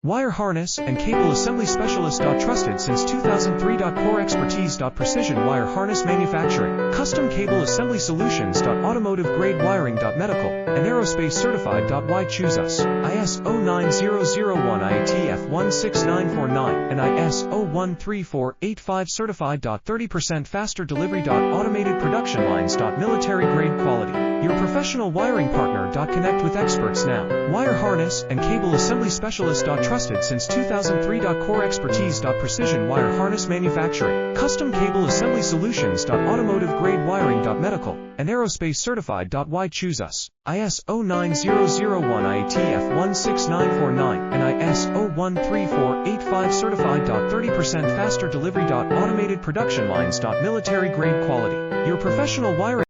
Wire harness and cable assembly specialist. Trusted since 2003. Core expertise. Precision wire harness manufacturing, custom cable assembly solutions. Automotive grade wiring. Medical and aerospace certified. Why choose us? ISO 9001 IATF 16949 and ISO 13485 certified. 30% faster delivery. Automated production lines. Military grade quality. Your professional wiring partner. Connect with experts now. Wire harness and cable assembly specialist. Trusted since 2003. Core expertise. Precision wire harness manufacturing, custom cable assembly solutions. Automotive grade wiring. Medical and aerospace certified. Why choose us? ISO 9001 IATF 16949 and ISO 13485 certified. 30% faster delivery. Automated production lines. Military grade quality. Your professional wiring